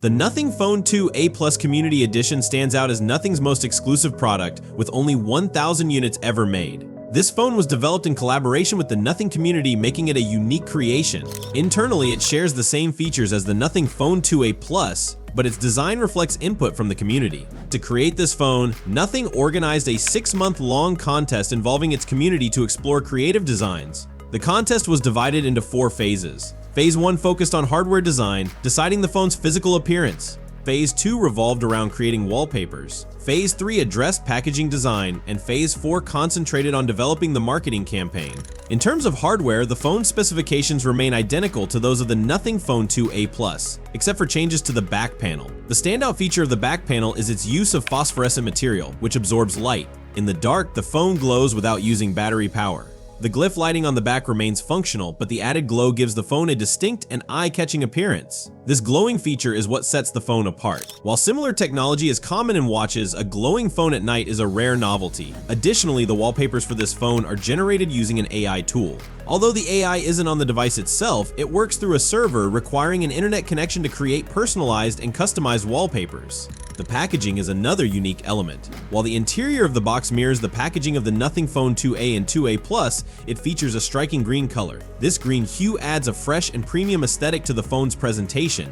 The Nothing Phone 2 A Plus Community Edition stands out as Nothing's most exclusive product, with only 1,000 units ever made. This phone was developed in collaboration with the Nothing community, making it a unique creation. Internally, it shares the same features as the Nothing Phone 2 A Plus, but its design reflects input from the community. To create this phone, Nothing organized a 6-month-long contest involving its community to explore creative designs. The contest was divided into 4 phases. Phase 1 focused on hardware design, deciding the phone's physical appearance. Phase 2 revolved around creating wallpapers. Phase 3 addressed packaging design, and Phase 4 concentrated on developing the marketing campaign. In terms of hardware, the phone specifications remain identical to those of the Nothing Phone 2 A Plus, except for changes to the back panel. The standout feature of the back panel is its use of phosphorescent material, which absorbs light. In the dark, the phone glows without using battery power. The glyph lighting on the back remains functional, but the added glow gives the phone a distinct and eye-catching appearance. This glowing feature is what sets the phone apart. While similar technology is common in watches, a glowing phone at night is a rare novelty. Additionally, the wallpapers for this phone are generated using an AI tool. Although the AI isn't on the device itself, it works through a server requiring an internet connection to create personalized and customized wallpapers. The packaging is another unique element. While the interior of the box mirrors the packaging of the Nothing Phone 2A and 2A Plus, it features a striking green color. This green hue adds a fresh and premium aesthetic to the phone's presentation.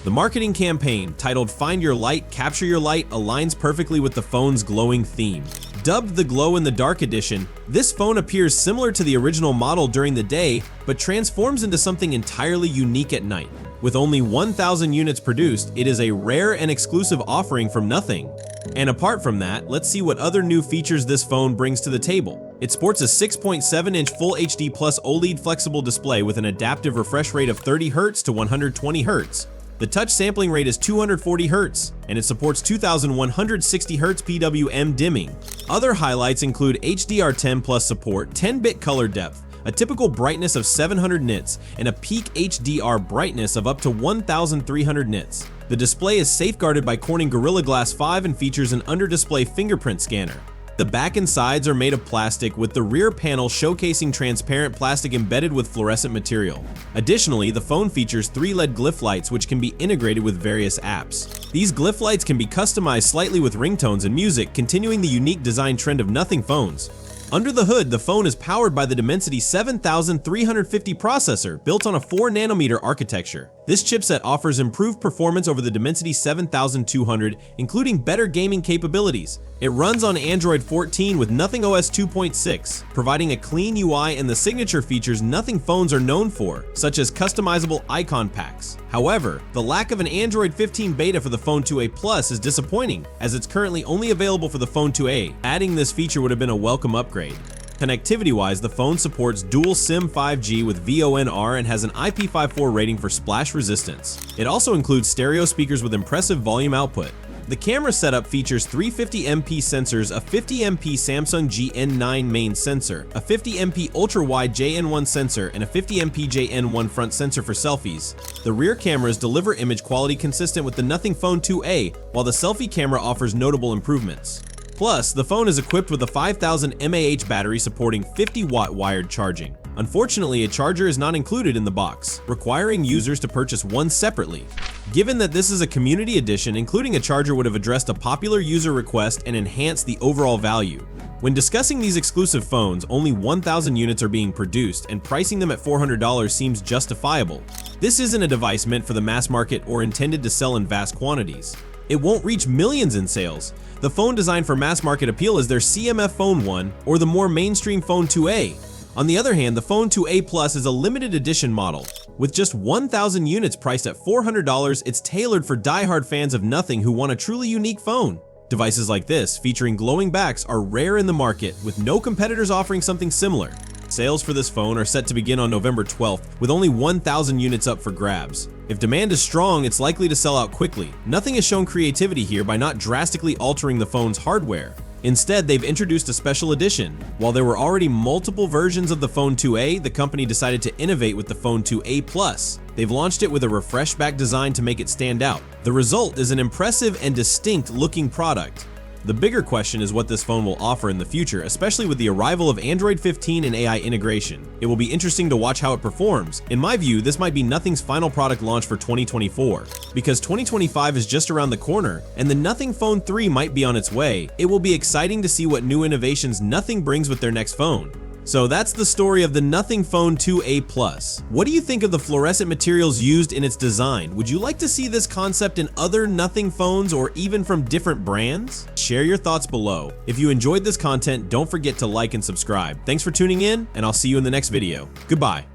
The marketing campaign, titled "Find Your Light, Capture Your Light," aligns perfectly with the phone's glowing theme. Dubbed the Glow in the Dark Edition, this phone appears similar to the original model during the day, but transforms into something entirely unique at night. With only 1,000 units produced, it is a rare and exclusive offering from Nothing. And apart from that, let's see what other new features this phone brings to the table. It sports a 6.7-inch Full HD Plus OLED flexible display with an adaptive refresh rate of 30 Hz to 120 Hz. The touch sampling rate is 240 Hz, and it supports 2160 Hz PWM dimming. Other highlights include HDR10 Plus support, 10-bit color depth, a typical brightness of 700 nits, and a peak HDR brightness of up to 1300 nits. The display is safeguarded by Corning Gorilla Glass 5 and features an under-display fingerprint scanner. The back and sides are made of plastic, with the rear panel showcasing transparent plastic embedded with fluorescent material. Additionally, the phone features 3 LED glyph lights which can be integrated with various apps. These glyph lights can be customized slightly with ringtones and music, continuing the unique design trend of Nothing phones. Under the hood, the phone is powered by the Dimensity 7350 processor, built on a 4nm architecture. This chipset offers improved performance over the Dimensity 7200, including better gaming capabilities. It runs on Android 14 with Nothing OS 2.6, providing a clean UI and the signature features Nothing phones are known for, such as customizable icon packs. However, the lack of an Android 15 beta for the Phone 2A Plus is disappointing, as it's currently only available for the Phone 2A. Adding this feature would have been a welcome upgrade. Connectivity-wise, the phone supports dual SIM 5G with VoNR and has an IP54 rating for splash resistance. It also includes stereo speakers with impressive volume output. The camera setup features 350MP sensors, a 50MP Samsung GN9 main sensor, a 50MP ultra-wide JN1 sensor, and a 50MP JN1 front sensor for selfies. The rear cameras deliver image quality consistent with the Nothing Phone 2A, while the selfie camera offers notable improvements. Plus, the phone is equipped with a 5000 mAh battery supporting 50-watt wired charging. Unfortunately, a charger is not included in the box, requiring users to purchase one separately. Given that this is a community edition, including a charger would have addressed a popular user request and enhanced the overall value. When discussing these exclusive phones, only 1,000 units are being produced, and pricing them at $400 seems justifiable. This isn't a device meant for the mass market or intended to sell in vast quantities. It won't reach millions in sales. The phone designed for mass market appeal is their CMF Phone 1 or the more mainstream Phone 2A. On the other hand, the Phone 2A Plus is a limited edition model. With just 1,000 units priced at $400, it's tailored for die-hard fans of Nothing who want a truly unique phone. Devices like this, featuring glowing backs, are rare in the market, with no competitors offering something similar. Sales for this phone are set to begin on November 12th, with only 1,000 units up for grabs. If demand is strong, it's likely to sell out quickly. Nothing has shown creativity here by not drastically altering the phone's hardware. Instead, they've introduced a special edition. While there were already multiple versions of the Phone 2A, the company decided to innovate with the Phone 2A Plus. They've launched it with a refreshed back design to make it stand out. The result is an impressive and distinct looking product. The bigger question is what this phone will offer in the future, especially with the arrival of Android 15 and AI integration. It will be interesting to watch how it performs. In my view, this might be Nothing's final product launch for 2024. Because 2025 is just around the corner, and the Nothing Phone 3 might be on its way, it will be exciting to see what new innovations Nothing brings with their next phone. So that's the story of the Nothing Phone 2A+. What do you think of the fluorescent materials used in its design? Would you like to see this concept in other Nothing phones or even from different brands? Share your thoughts below. If you enjoyed this content, don't forget to like and subscribe. Thanks for tuning in, and I'll see you in the next video. Goodbye.